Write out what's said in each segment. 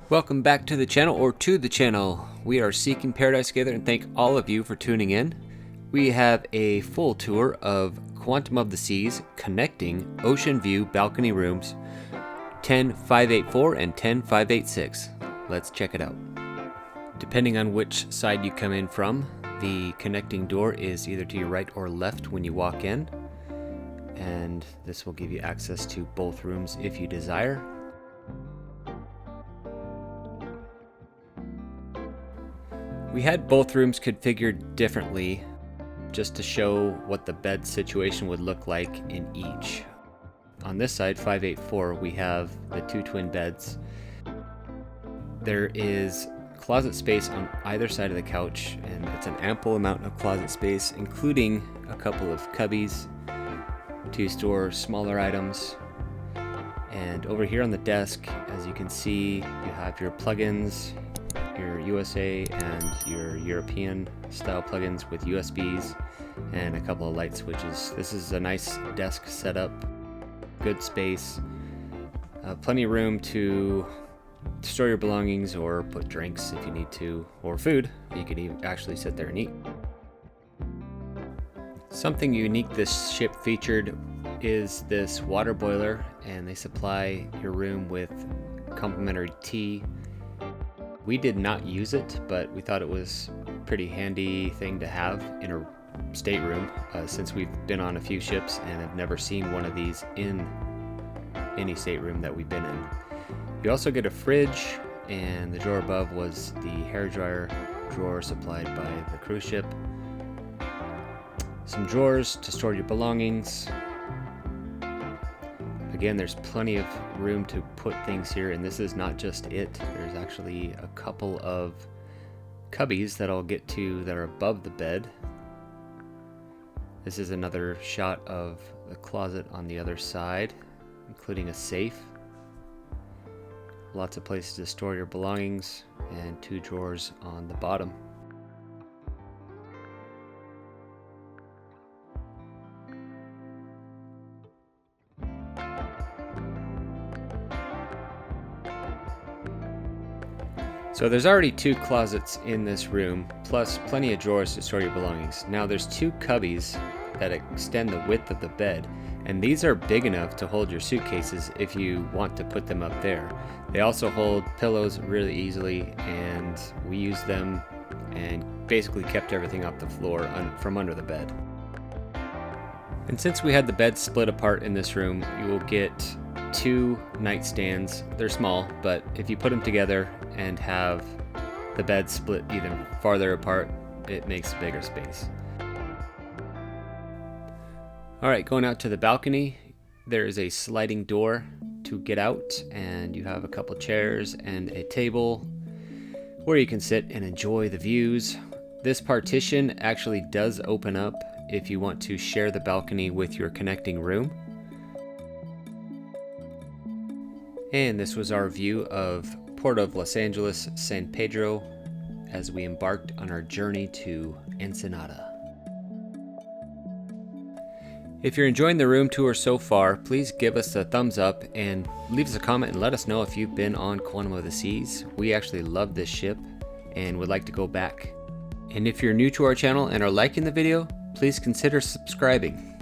Welcome back to the channel, or to the channel. We are seeking paradise together, and thank all of you for tuning in. We have a full tour of Quantum of the Seas connecting ocean view balcony rooms 10584 and 10586. Let's check it out. Depending on which side you come in from, the connecting door is either to your right or left when you walk in, and this will give you access to both rooms if you desire. We had both rooms configured differently just to show what the bed situation would look like in each. On this side, 584, we have the two twin beds. There is closet space on either side of the couch, and it's an ample amount of closet space, including a couple of cubbies to store smaller items. And over here on the desk, as you can see, you have your plugins, your USA and your European style plugins with USBs and a couple of light switches. This is a nice desk setup, good space, plenty of room to store your belongings or put drinks if you need to, or food. You could even actually sit there and eat. Something unique this ship featured is this water boiler, and they supply your room with complimentary tea. We did not use it, but we thought it was a pretty handy thing to have in a stateroom, since we've been on a few ships and have never seen one of these in any stateroom that we've been in. You also get a fridge, and the drawer above was the hairdryer drawer supplied by the cruise ship. Some drawers to store your belongings. Again, there's plenty of room to put things here, and this is not just it. There's actually a couple of cubbies that I'll get to that are above the bed. This is another shot of the closet on the other side, including a safe. Lots of places to store your belongings, and two drawers on the bottom. So there's already two closets in this room, plus plenty of drawers to store your belongings. Now there's two cubbies that extend the width of the bed, and these are big enough to hold your suitcases if you want to put them up there. They also hold pillows really easily, and we used them and basically kept everything off the floor from under the bed. And since we had the bed split apart in this room, you will get two nightstands. They're small, but if you put them together and have the bed split even farther apart, it makes a bigger space. Alright, going out to the balcony, there is a sliding door to get out, and you have a couple chairs and a table where you can sit and enjoy the views. This partition actually does open up if you want to share the balcony with your connecting room. And this was our view of Port of Los Angeles, San Pedro, as we embarked on our journey to Ensenada. If you're enjoying the room tour so far, please give us a thumbs up and leave us a comment and let us know if you've been on Quantum of the Seas. We actually love this ship and would like to go back. And if you're new to our channel and are liking the video, please consider subscribing.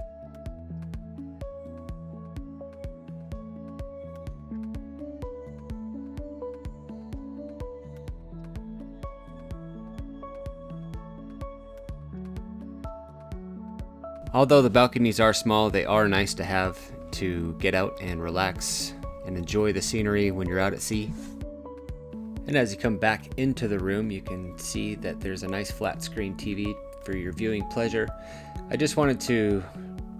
Although the balconies are small, they are nice to have to get out and relax and enjoy the scenery when you're out at sea. And as you come back into the room, you can see that there's a nice flat screen TV for your viewing pleasure. I just wanted to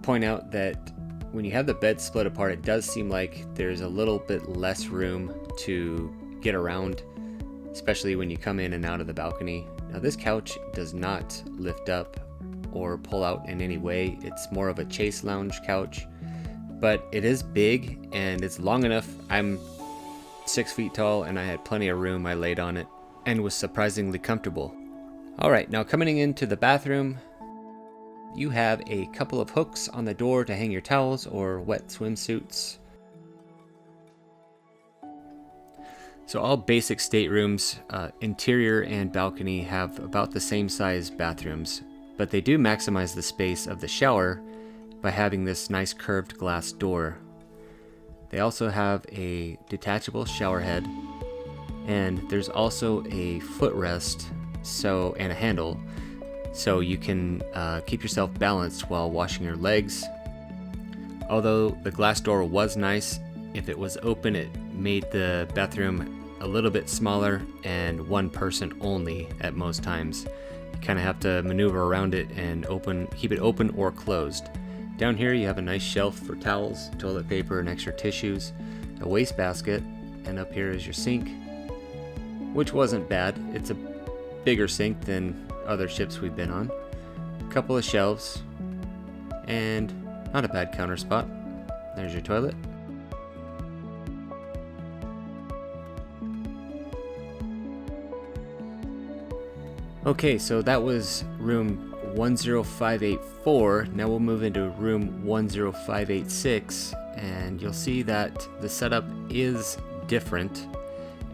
point out that when you have the bed split apart, it does seem like there's a little bit less room to get around, especially when you come in and out of the balcony. Now this couch does not lift up or pull out in any way. It's more of a chase lounge couch, but it is big and it's long enough. I'm 6 feet tall and I had plenty of room. I laid on it and was surprisingly comfortable. Alright, now coming into the bathroom, you have a couple of hooks on the door to hang your towels or wet swimsuits. So all basic staterooms, interior and balcony, have about the same size bathrooms, but they do maximize the space of the shower by having this nice curved glass door. They also have a detachable shower head, and there's also a footrest and a handle, so you can keep yourself balanced while washing your legs. Although the glass door was nice, if it was open, it made the bathroom a little bit smaller and one person only at most times. You kind of have to maneuver around it and keep it open or closed. Down here you have a nice shelf for towels, toilet paper, and extra tissues, a wastebasket, and up here is your sink, which wasn't bad. It's a bigger sink than other ships we've been on. A couple of shelves, and not a bad counter spot. There's your toilet. Okay, so that was room 10584. Now we'll move into room 10586, and you'll see that the setup is different,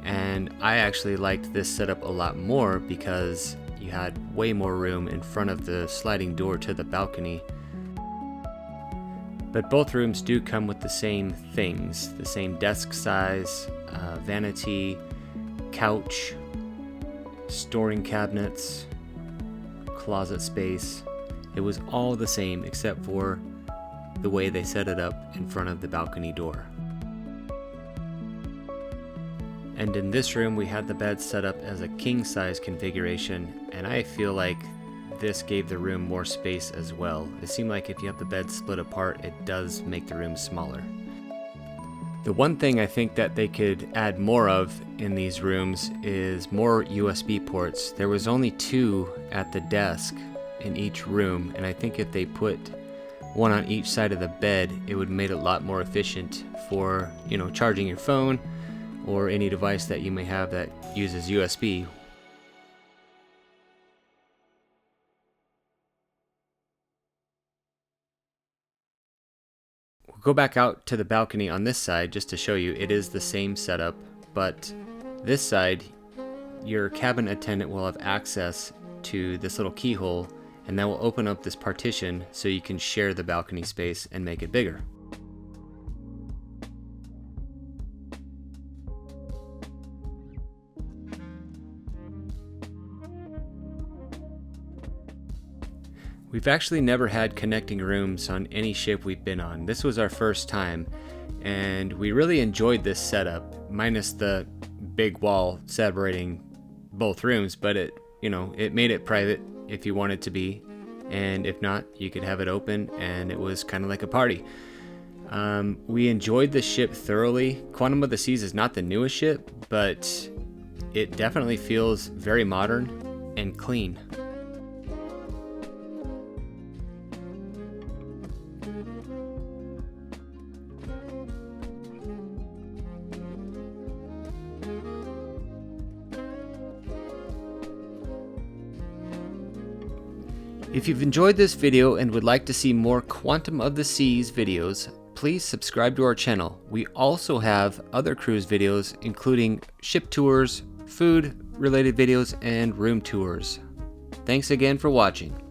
and I actually liked this setup a lot more because you had way more room in front of the sliding door to the balcony. But both rooms do come with the same things, the same desk size, vanity, couch, storing cabinets, closet space. It was all the same except for the way they set it up in front of the balcony door. And in this room we had the bed set up as a king size configuration, and I feel like this gave the room more space as well. It seemed like if you have the bed split apart, it does make the room smaller. The one thing I think that they could add more of in these rooms is more USB ports. There was only 2 at the desk in each room, and I think if they put one on each side of the bed, it would make it a lot more efficient for, charging your phone or any device that you may have that uses USB. Go back out to the balcony on this side just to show you it is the same setup, but this side your cabin attendant will have access to this little keyhole, and that will open up this partition so you can share the balcony space and make it bigger. We've actually never had connecting rooms on any ship we've been on. This was our first time, and we really enjoyed this setup, minus the big wall separating both rooms, but it made it private if you wanted to be, and if not, you could have it open, and it was kind of like a party. We enjoyed the ship thoroughly. Quantum of the Seas is not the newest ship, but it definitely feels very modern and clean. If you've enjoyed this video and would like to see more Quantum of the Seas videos, please subscribe to our channel. We also have other cruise videos, including ship tours, food related videos, and room tours. Thanks again for watching.